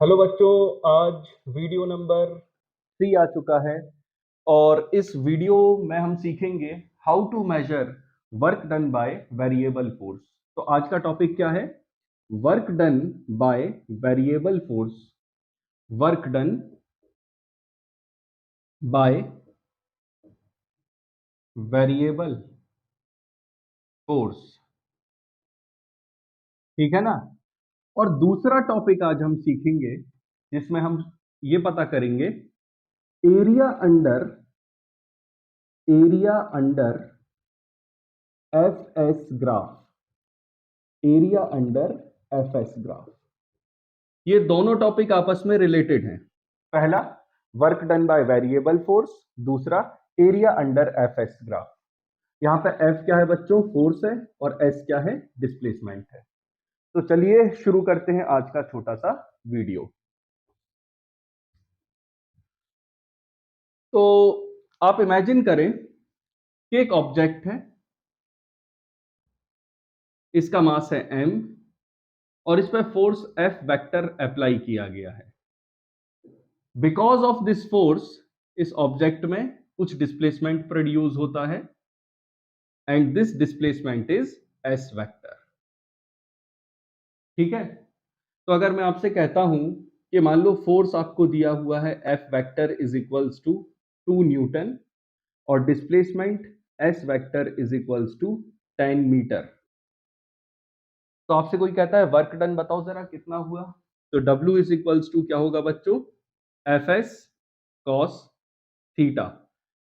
Hello बच्चों, आज video number 3 आ चुका है और इस वीडियो में हम सीखेंगे how to measure work done by variable force. तो आज का टॉपिक क्या है? Work done by variable force. Work done by variable force, ठीक है ना। और दूसरा टॉपिक आज हम सीखेंगे जिसमें हम ये पता करेंगे area under F S graph. Area under F S graph, ये दोनों टॉपिक आपस में रिलेटेड हैं। पहला work done by variable force, दूसरा area under F S graph. यहां पे एफ क्या है बच्चों? फोर्स है, और एस क्या है? डिस्प्लेसमेंट है। तो चलिए शुरू करते हैं आज का छोटा सा वीडियो। तो आप इमेजिन करें कि एक ऑब्जेक्ट है, इसका मास है m और इस पर फोर्स F वेक्टर अप्लाई किया गया है। बिकॉज ऑफ दिस फोर्स इस ऑब्जेक्ट में कुछ डिस्प्लेसमेंट प्रोड्यूस होता है and this displacement is S vector. ठीक है, तो अगर मैं आपसे कहता हूं कि मान लो फोर्स आपको दिया हुआ है F vector is equals to 2 newton और displacement S vector is equals to 10 metre. तो आपसे कोई कहता है वर्क डन बताओ जरा कितना हुआ, तो W इज इक्वल्स टू क्या होगा बच्चों? F S cos theta.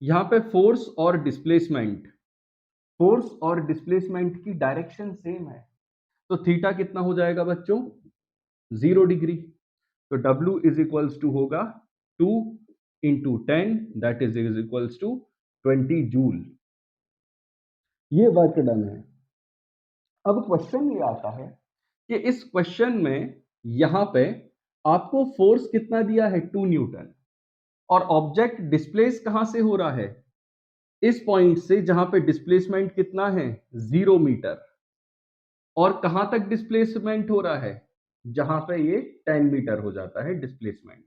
यहां पे फोर्स और डिस्प्लेसमेंट की डायरेक्शन सेम है, तो थीटा कितना हो जाएगा बच्चों? 0 डिग्री। तो W इज इक्वल्स टू होगा 2 into 10, that is equals to 20 joule. ये वर्क डन है। अब क्वेश्चन ये आता है कि इस क्वेश्चन में यहां पे आपको फोर्स कितना दिया है? 2 न्यूटन, और ऑब्जेक्ट डिस्प्लेस कहां से हो रहा है? इस पॉइंट से जहां पे डिस्प्लेसमेंट कितना है? 0 मीटर। और कहां तक डिस्प्लेसमेंट हो रहा है? जहां पे ये 10 मीटर हो जाता है डिस्प्लेसमेंट।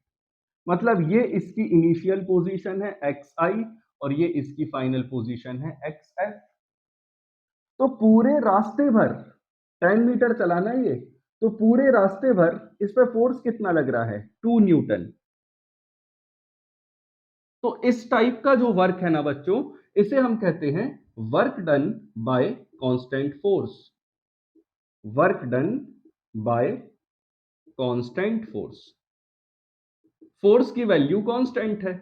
मतलब ये इसकी इनिशियल पोजीशन है एक्स आई और ये इसकी फाइनल पोजीशन है एक्स एफ। तो पूरे रास्ते भर 10 मीटर चलाना है ये, तो पूरे रास्ते भर इस पे फोर्स कितना लग रहा है? 2 न्यूटन। तो इस टाइप का जो वर्क है ना बच्चों, इसे हम कहते हैं work done by constant force. Work done by constant force. Force की वैल्यू कांस्टेंट है,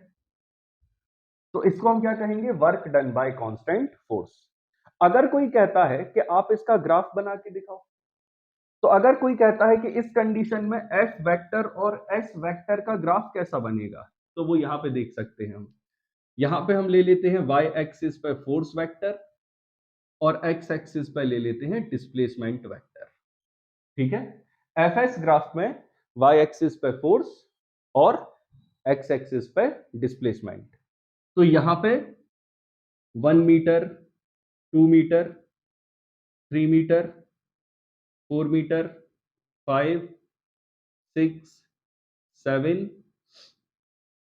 तो इसको हम क्या कहेंगे? Work done by constant force. अगर कोई कहता है कि आप इसका ग्राफ बना के दिखाओ, तो अगर कोई कहता है कि इस कंडीशन में एफ वेक्टर और एस वेक्टर का ग्राफ कैसा बनेगा, तो वो यहां पे देख सकते हैं हम। यहां पे हम ले लेते हैं वाई एक्सिस पे फोर्स वेक्टर और एक्स एक्सिस पे ले लेते हैं डिस्प्लेसमेंट वेक्टर। ठीक है, एफ एस ग्राफ में वाई एक्सिस पे फोर्स और एक्स एक्सिस पे डिस्प्लेसमेंट। तो यहां पे 1 मीटर, 2 मीटर, 3 मीटर, 4 मीटर, 5, 6, 7,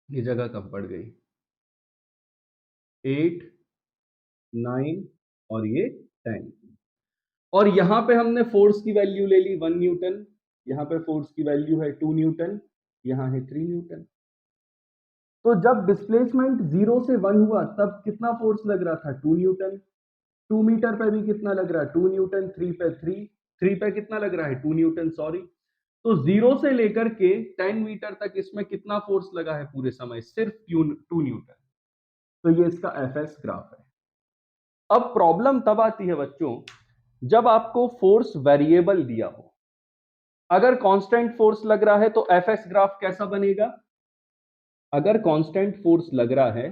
ये जगह कब पड़ गई? 8, 9 और ये 10। और यहां पे हमने फोर्स की वैल्यू ले ली 1 न्यूटन, यहां पे फोर्स की वैल्यू है 2 न्यूटन, यहां है 3 न्यूटन। तो जब डिस्प्लेसमेंट 0 से 1 हुआ तब कितना फोर्स लग रहा था? 2 न्यूटन। 2 मीटर पे भी कितना लग रहा है? 2 न्यूटन। 3 पे 3 पे कितना लग रहा है? 2 न्यूटन, सॉरी। तो 0 से लेकर के 10 मीटर तक इसमें कितना फोर्स लगा है पूरे समय? सिर्फ 2 न्यूटन। तो ये इसका एफ एस ग्राफ है। अब प्रॉब्लम तब आती है बच्चों जब आपको फोर्स वेरिएबल दिया हो। अगर कांस्टेंट फोर्स लग रहा है तो एफ एस ग्राफ कैसा बनेगा? अगर कांस्टेंट फोर्स लग रहा है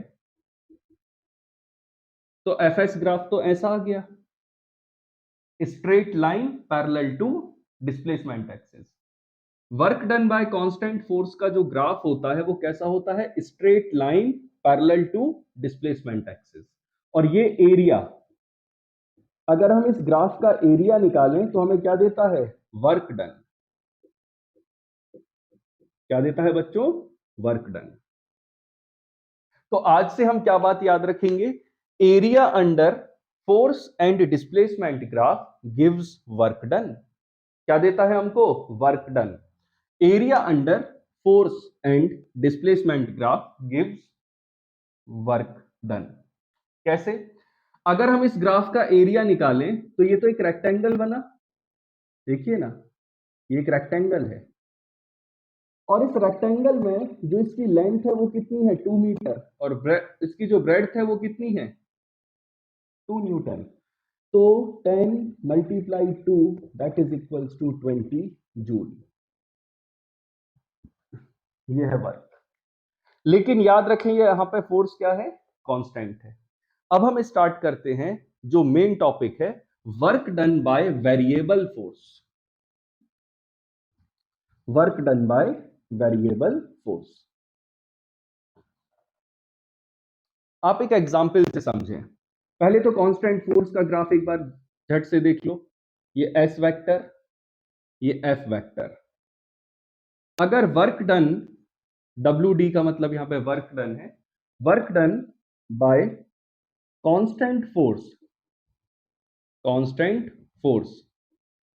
तो एफ एस ग्राफ तो ऐसा आ गया, straight line parallel to displacement axis. Work done by constant force का जो ग्राफ होता है वो कैसा होता है? Straight line parallel to displacement axis. और ये एरिया, अगर हम इस ग्राफ का एरिया निकालें तो हमें क्या देता है? Work done. क्या देता है बच्चों? Work done. तो आज से हम क्या बात याद रखेंगे? Area under force and displacement graph gives work done. क्या देता है हमको? Work done. Area under force and displacement graph gives work done. कैसे? अगर हम इस ग्राफ का एरिया निकालें तो ये तो एक रेक्टेंगल बना, देखिए ना, ये एक रेक्टेंगल है, और इस रेक्टेंगल में जो इसकी लेंथ है वो कितनी है? 2 मीटर, और इसकी जो ब्रेड्थ है वो कितनी है? 2 न्यूटन। तो 10 multiply 2 that is equals to 20 joule. ये है वर्क। लेकिन याद रखें ये यहां पे फोर्स क्या है? कांस्टेंट है। अब हम स्टार्ट करते हैं जो मेन टॉपिक है, work done by variable force. Work done by variable force. आप एक एग्जांपल से समझें। पहले तो कांस्टेंट फोर्स का ग्राफ एक बार झट से देख लो। ये एस वेक्टर, ये एफ वेक्टर। अगर वर्क डन, डब्ल्यू डी का मतलब यहां पे वर्क डन है, work done by constant force, constant force.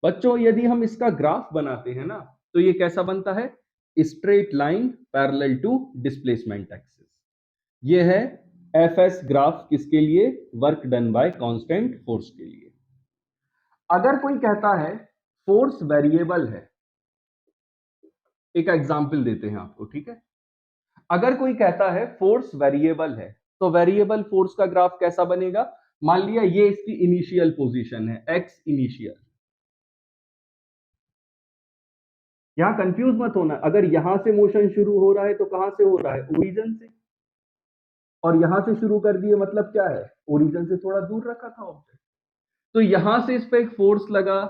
बच्चों यदि हम इसका ग्राफ बनाते हैं ना तो ये कैसा बनता है? Straight line parallel to displacement axis. ये है एफ एस ग्राफ, किसके लिए? Work done by constant force के लिए। अगर कोई कहता है फोर्स वेरिएबल है, एक एग्जांपल देते हैं आपको, ठीक है? अगर कोई कहता है फोर्स वेरिएबल है तो वेरिएबल फोर्स का ग्राफ कैसा बनेगा? मान लिया ये इसकी इनिशियल पोजीशन है, एक्स इनिशियल। यहां कंफ्यूज मत होना, अगर यहां से मोशन शुरू हो रहा है तो कहां से हो रहा है? ओरिजिन से। और यहां से शुरू कर दिए मतलब क्या है? ओरिजिन से थोड़ा दूर रखा था ऑब्जेक्ट। तो यहां से इस पे एक फोर्स लगा,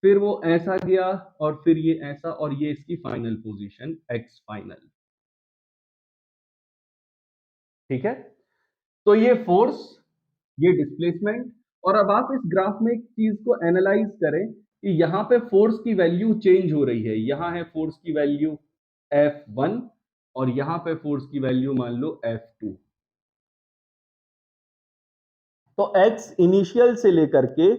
फिर वो ऐसा गया, और फिर ये ऐसा, और ये इसकी फाइनल पोजीशन एक्स फाइनल। ठीक है? तो ये फोर्स, ये डिस्प्लेसमेंट। और अब आप इस ग्राफ में एक चीज को एनालाइज करें कि यहां पे फोर्स की वैल्यू चेंज हो रही है। यहां है फोर्स की वैल्यू F1, और यहां पे फोर्स की वैल्यू मान लो F2। तो x इनिशियल से लेकर के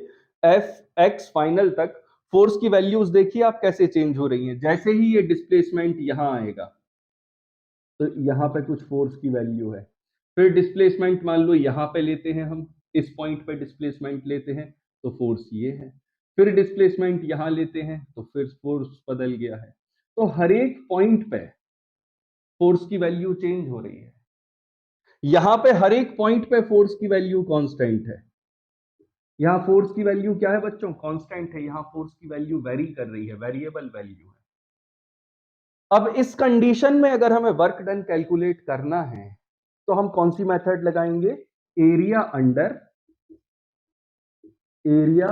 x फाइनल तक फोर्स की वैल्यूज देखिए आप कैसे चेंज हो रही हैं। जैसे ही ये डिस्प्लेसमेंट यहां आएगा तो यहां पे कुछ फोर्स की वैल्यू है, फिर डिस्प्लेसमेंट मान लो यहां पे लेते हैं हम, इस पॉइंट पे डिस्प्लेसमेंट लेते हैं तो फोर्स ये है, फिर डिस्प्लेसमेंट यहां लेते हैं तो फिर फोर्स बदल गया है। तो हर एक पॉइंट पे फोर्स की वैल्यू चेंज हो रही है। यहां पे हर एक पॉइंट पे फोर्स की वैल्यू कांस्टेंट है। यहां फोर्स की वैल्यू क्या है बच्चों? कांस्टेंट है। यहां फोर्स की वैल्यू वेरी कर रही है, वेरिएबल वैल्यू है। अब इस कंडीशन में अगर हमें वर्क डन कैलकुलेट करना है तो हम कौन सी मेथड लगाएंगे? Area under, area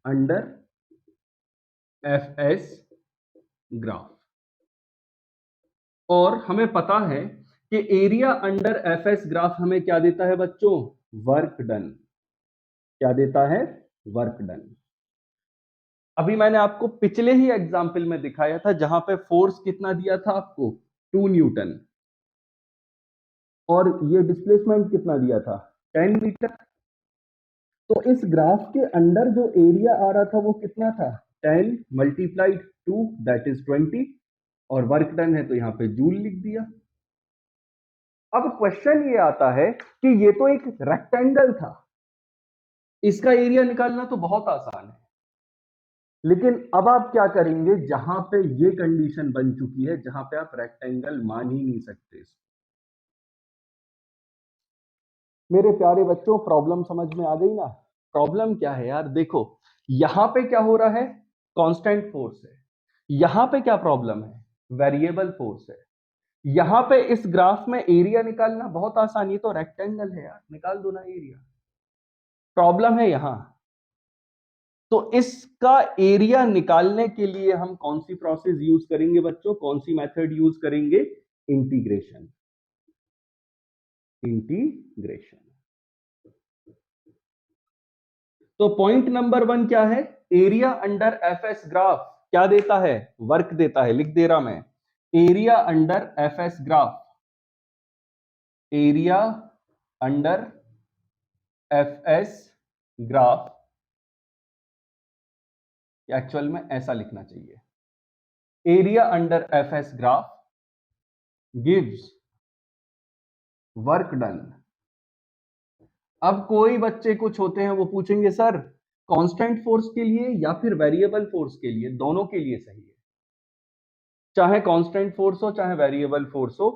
under F S graph. और हमें पता है कि area under F S graph हमें क्या देता है बच्चों? Work done. क्या देता है? Work done. अभी मैंने आपको पिछले ही एग्जाम्पल में दिखाया था जहां पे फोर्स कितना दिया था आपको? 2 न्यूटन। और ये डिस्प्लेसमेंट कितना दिया था? 10 मीटर। तो इस ग्राफ के अंदर जो एरिया आ रहा था वो कितना था? 10 मल्टीप्लाइड 2 दैट इज 20, और वर्क डन है तो यहां पे जूल लिख दिया। अब क्वेश्चन ये आता है कि ये तो एक रेक्टेंगल था, इसका एरिया निकालना तो बहुत आसान है। लेकिन अब आप क्या करेंगे? जहां पे ये कंडीशन बन चुकी है, जहां पे आप रेक्टेंगल मान ही नहीं सकते इसको। मेरे प्यारे बच्चों, प्रॉब्लम समझ में आ गई ना? प्रॉब्लम क्या है यार? देखो यहां पे क्या हो रहा है? कांस्टेंट फोर्स है। यहां पे क्या प्रॉब्लम है? वेरिएबल फोर्स है। यहां पे इस ग्राफ में एरिया निकालना बहुत आसान, ये तो रेक्टेंगल है यार, निकाल दो ना एरिया। प्रॉब्लम है यहां। तो इसका एरिया निकालने के लिए हम कौन सी प्रोसेस यूज करेंगे बच्चों? कौन सी मेथड यूज करेंगे? इंटीग्रेशन। इंटीग्रेशन। तो पॉइंट नंबर 1 क्या है? Area under F S graph क्या देता है? वर्क देता है। लिख दे रहा मैं, area under F S graph, area under F S graph, actual में ऐसा लिखना चाहिए, area under F S graph gives work done. अब कोई बच्चे कुछ होते हैं वो पूछेंगे सर कांस्टेंट फोर्स के लिए या फिर वेरिएबल फोर्स के लिए, दोनों के लिए सही है, चाहे कांस्टेंट फोर्स हो चाहे वेरिएबल फोर्स हो,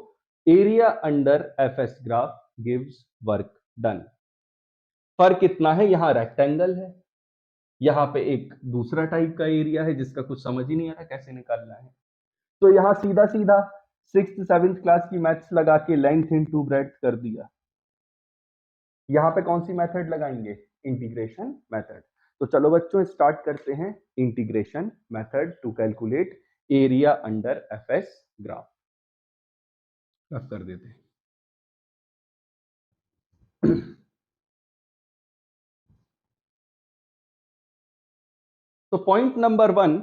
area under F S graph gives work done. फर्क कितना है, यहां रेक्टेंगल है, यहां पे एक दूसरा टाइप का एरिया है जिसका कुछ समझ ही नहीं आ रहा कैसे निकालना है। तो यहां सीधा सीधा 6th 7th क्लास की मैथ्स लगा के लेंथ इनटू ब्रेड्थ कर दिया। यहां पे कौन सी मेथड लगाएंगे, इंटीग्रेशन मेथड। तो चलो बच्चों स्टार्ट करते हैं integration method to calculate area under F S graph. Rough कर देते हैं। तो पॉइंट नंबर 1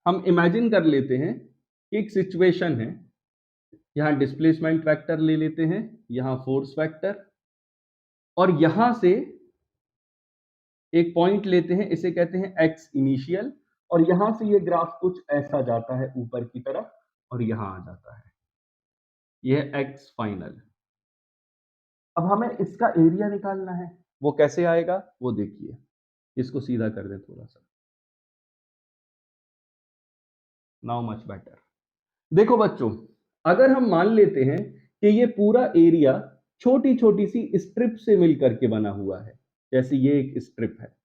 हम इमेजिन कर लेते हैं कि एक सिचुएशन है, यहां डिस्प्लेसमेंट वेक्टर ले लेते हैं, यहां फोर्स वेक्टर, और यहां से एक पॉइंट लेते हैं, इसे कहते हैं एक्स इनिशियल, और यहां से ये ग्राफ कुछ ऐसा जाता है ऊपर की तरफ और यहां आ जाता है, यह एक्स फाइनल। अब हमें इसका एरिया निकालना है, वो कैसे आएगा वो देखिए, इसको सीधा कर दे थोड़ा सा, नाउ मच बेटर। देखो बच्चों, अगर हम मान लेते हैं कि ये पूरा एरिया छोटी छोटी सी स्ट्रिप से मिलकर के बना हुआ है, जैसे ये एक स्ट्रिप है,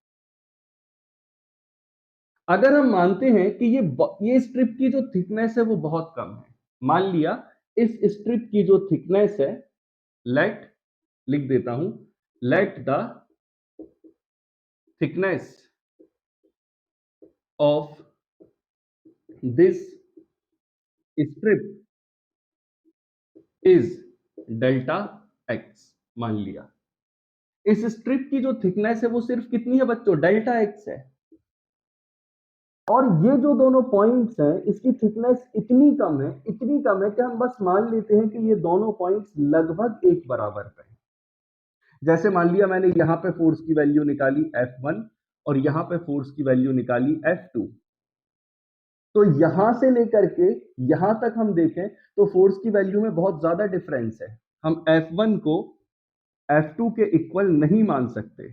अगर हम मानते हैं कि ये स्ट्रिप की जो थिकनेस है वो बहुत कम है, मान लिया इस स्ट्रिप की जो थिकनेस है, लेट, लिख देता हूं, let the thickness of this strip is delta x. मान लिया इस स्ट्रिप की जो थिकनेस है वो सिर्फ कितनी है बच्चों, डेल्टा एक्स है, और ये जो दोनों पॉइंट्स हैं इसकी थिकनेस इतनी कम है, इतनी कम है कि हम बस मान लेते हैं कि ये दोनों पॉइंट्स लगभग एक बराबर पे हैं। जैसे मान लिया मैंने यहां पे फोर्स की वैल्यू निकाली F1 और यहां पे फोर्स की वैल्यू निकाली F2, तो यहां से लेकर के यहां तक हम देखें तो फोर्स की वैल्यू में बहुत ज्यादा डिफरेंस है, हम F1 को F2 के इक्वल नहीं मान सकते,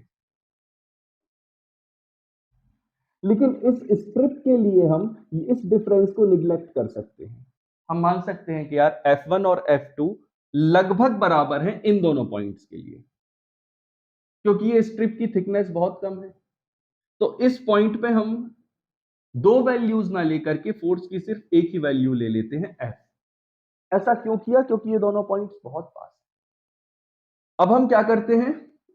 लेकिन इस स्ट्रिप के लिए हम इस डिफरेंस को निग्लेक्ट कर सकते हैं, हम मान सकते हैं कि यार F1 और F2 लगभग बराबर हैं इन दोनों पॉइंट्स के लिए, क्योंकि ये स्ट्रिप की थिकनेस बहुत कम है। तो इस पॉइंट पे हम दो वैल्यूज ना लेकर के फोर्स की सिर्फ एक ही वैल्यू ले लेते हैं F। ऐसा क्यों किया, क्योंकि ये दोनों पॉइंट्स बहुत पास है। अब हम क्या करते हैं,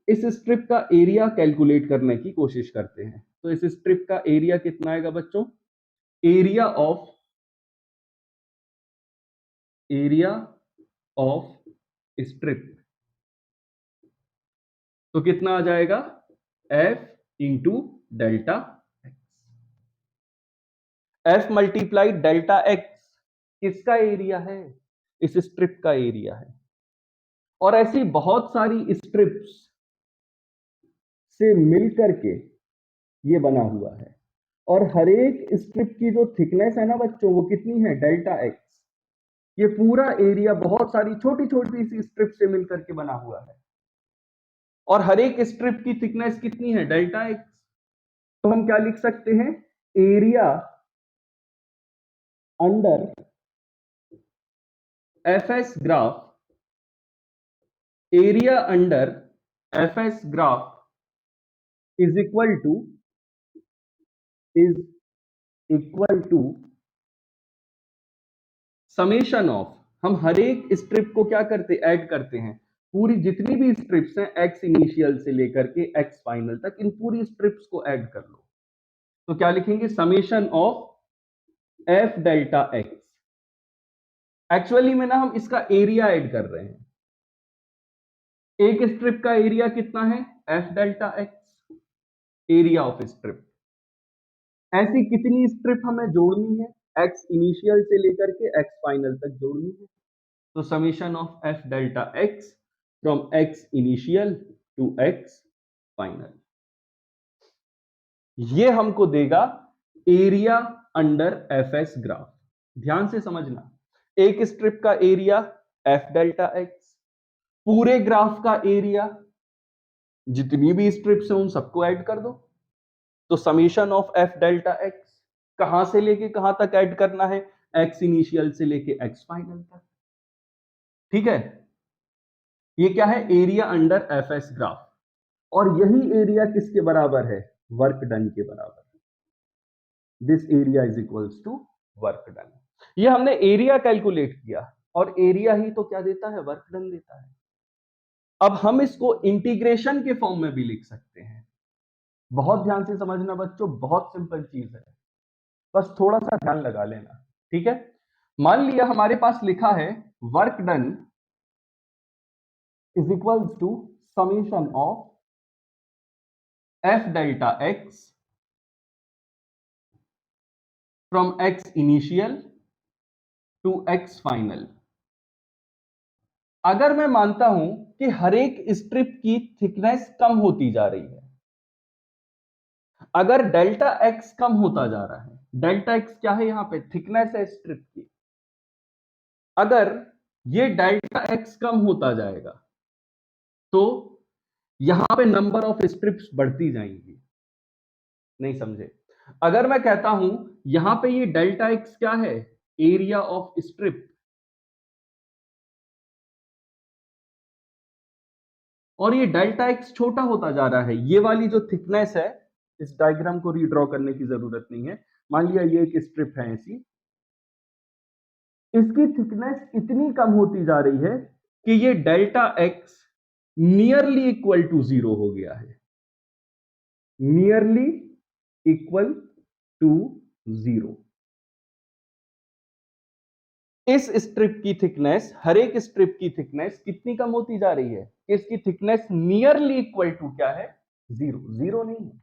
इस स्ट्रिप का एरिया कैलकुलेट करने की कोशिश करते हैं। तो इस स्ट्रिप का एरिया कितना आएगा बच्चों, एरिया ऑफ स्ट्रिप, तो कितना आ जाएगा, F into delta x. F multiply delta x किसका एरिया है, इस स्ट्रिप का एरिया है, और ऐसी बहुत सारी स्ट्रिप्स से मिलकर के ये बना हुआ है, और हर एक स्ट्रिप की जो थिकनेस है ना बच्चों वो कितनी है, डेल्टा एक्स। ये पूरा एरिया बहुत सारी छोटी छोटी सी स्ट्रिप से मिलकर के बना हुआ है, और हर एक स्ट्रिप की थिकनेस कितनी है, डेल्टा एक्स। तो हम क्या लिख सकते हैं, area under F S graph, area under F S graph is equal to summation of, हम हर एक स्ट्रिप को क्या करते, ऐड करते हैं, पूरी जितनी भी स्ट्रिप्स हैं एक्स इनिशियल से लेकर के एक्स फाइनल तक, इन पूरी स्ट्रिप्स को ऐड कर लो। तो क्या लिखेंगे, summation of F delta x. Actually में ना हम इसका एरिया ऐड कर रहे हैं, एक स्ट्रिप का एरिया कितना है, F delta x, area of strip. ऐसी कितनी स्ट्रिप हमें जोड़नी है, एक्स इनिशियल से लेकर के एक्स फाइनल तक जोड़नी है। तो summation of F delta x from x initial to x final, ये हमको देगा area under F S graph. ध्यान से समझना, एक स्ट्रिप का एरिया एफ डेल्टा एक्स, पूरे ग्राफ का एरिया, जितनी भी स्ट्रिप्स हैं उन सबको ऐड कर दो। तो summation of F delta x कहां से लेके कहां तक ऐड करना है, एक्स इनिशियल से लेके एक्स फाइनल तक। ठीक है, ये क्या है, area under F S graph, और यही एरिया किसके बराबर है, वर्क डन के बराबर। This area is equals to work done. ये हमने एरिया कैलकुलेट किया, और एरिया ही तो क्या देता है, वर्क डन देता है। अब हम इसको इंटीग्रेशन के फॉर्म में भी लिख सकते हैं। बहुत ध्यान से समझना बच्चों, बहुत सिंपल चीज है, बस थोड़ा सा ध्यान लगा लेना। ठीक है, मान लिया हमारे पास लिखा है work done is equals to summation of F delta x from x initial to x final. अगर मैं मानता हूं कि हर एक स्ट्रिप की थिकनेस कम होती जा रही है, अगर डेल्टा एक्स कम होता जा रहा है, डेल्टा एक्स क्या है, यहां पे थिकनेस है स्ट्रिप की, अगर ये डेल्टा एक्स कम होता जाएगा तो यहां पे नंबर ऑफ स्ट्रिप्स बढ़ती जाएंगी। नहीं समझे? अगर मैं कहता हूं यहां पे ये डेल्टा एक्स क्या है, एरिया ऑफ स्ट्रिप, और ये डेल्टा एक्स छोटा होता जा रहा है, ये वाली जो थिकनेस है, इस डायग्राम को रीड्रॉ करने की जरूरत नहीं है, मान लिया ये एक स्ट्रिप है ऐसी, इसकी थिकनेस इतनी कम होती जा रही है कि ये delta x nearly equal to zero हो गया है, नियरली इक्वल टू जीरो। इस स्ट्रिप की थिकनेस, हर एक स्ट्रिप की थिकनेस कितनी कम होती जा रही है, इसकी थिकनेस नियरली इक्वल टू क्या है, जीरो। जीरो नहीं है,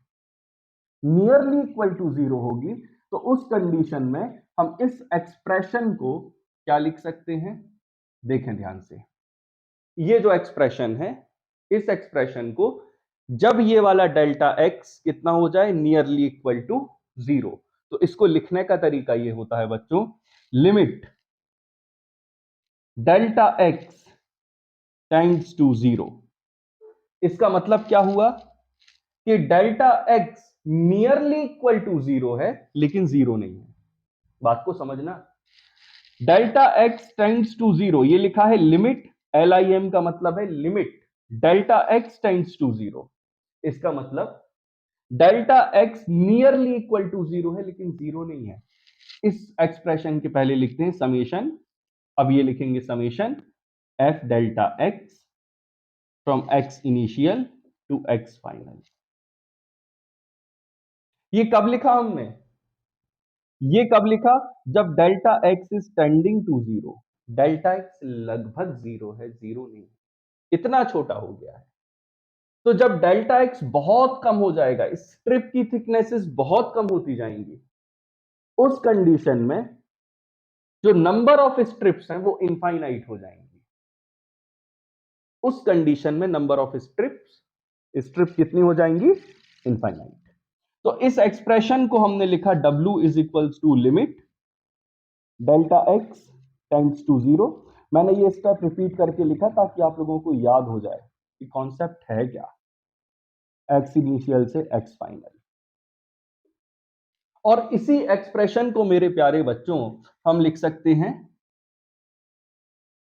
नियरली इक्वल टू जीरो होगी। तो उस कंडीशन में हम इस एक्सप्रेशन को क्या लिख सकते हैं, देखें ध्यान से, ये जो एक्सप्रेशन है, इस एक्सप्रेशन को जब ये वाला डेल्टा एक्स कितना हो जाए, नियरली इक्वल टू जीरो, तो इसको लिखने का तरीका ये होता है बच्चों, limit delta x tends to zero. इसका मतलब क्या हुआ कि delta x nearly equal to zero है लेकिन जीरो नहीं है। बात को समझना, delta x tends to zero, ये लिखा है लिमिट, LIM का मतलब है limit delta x tends to zero. इसका मतलब delta x nearly equal to zero है लेकिन जीरो नहीं है। इस एक्सप्रेशन के पहले लिखते हैं समेशन, अब ये लिखेंगे summation F delta x from x initial to x final. ये कब लिखा हमने, ये कब लिखा, जब delta x is tending to zero, delta x लगभग जीरो है, जीरो नहीं, इतना छोटा हो गया है। तो जब डेल्टा एक्स बहुत कम हो जाएगा, स्ट्रिप की थिकनेसेस बहुत कम होती जाएंगी, उस कंडीशन में जो नंबर ऑफ स्ट्रिप्स हैं वो इनफाइनाइट हो जाएंगी। उस कंडीशन में नंबर ऑफ स्ट्रिप्स कितनी हो जाएंगी, इनफाइनाइट। तो इस एक्सप्रेशन को हमने लिखा W is equals to limit delta x tends to zero. मैंने ये स्टेप रिपीट करके लिखा ताकि आप लोगों को याद हो जाए कि कॉन्सेप्ट है क्या, एक्स इनिशियल से एक्स फाइनल। और इसी एक्सप्रेशन को मेरे प्यारे बच्चों हम लिख सकते हैं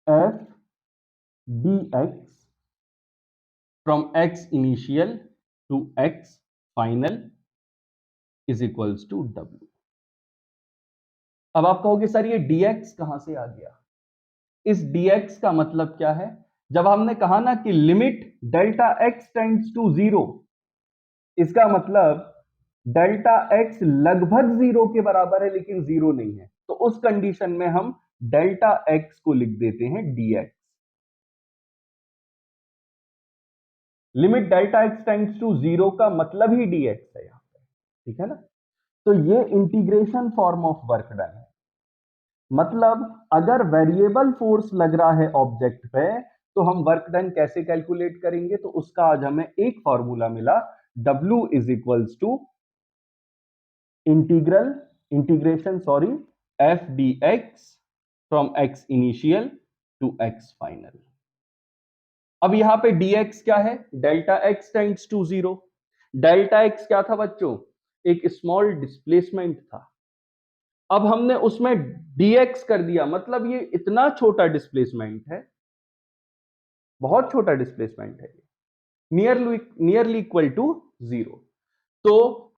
F d x from x initial to x final is equals to W। अब आप कहोगे सर ये dx कहां से आ गया, इस dx का मतलब क्या है, जब हमने कहा ना कि limit delta x tends to zero, इसका मतलब डेल्टा x लगभग जीरो के बराबर है लेकिन जीरो नहीं है, तो उस कंडीशन में हम डेल्टा x को लिख देते हैं dx। Limit delta x tends to zero का मतलब ही dx है यहां पे, ठीक है ना। तो ये integration form of work done है। मतलब अगर वेरिएबल फोर्स लग रहा है ऑब्जेक्ट पे तो हम वर्क डन कैसे कैलकुलेट करेंगे, तो उसका आज हमें एक फॉर्मूला मिला, W is equals to integration F d x from x initial to x final. अब यहां पे dx क्या है, delta x tends to 0। Delta x क्या था बच्चों, एक स्मॉल डिस्प्लेसमेंट था। अब हमने उसमें dx कर दिया, मतलब ये इतना छोटा डिस्प्लेसमेंट है, बहुत छोटा डिस्प्लेसमेंट है, नियरली इक्वल टू 0। तो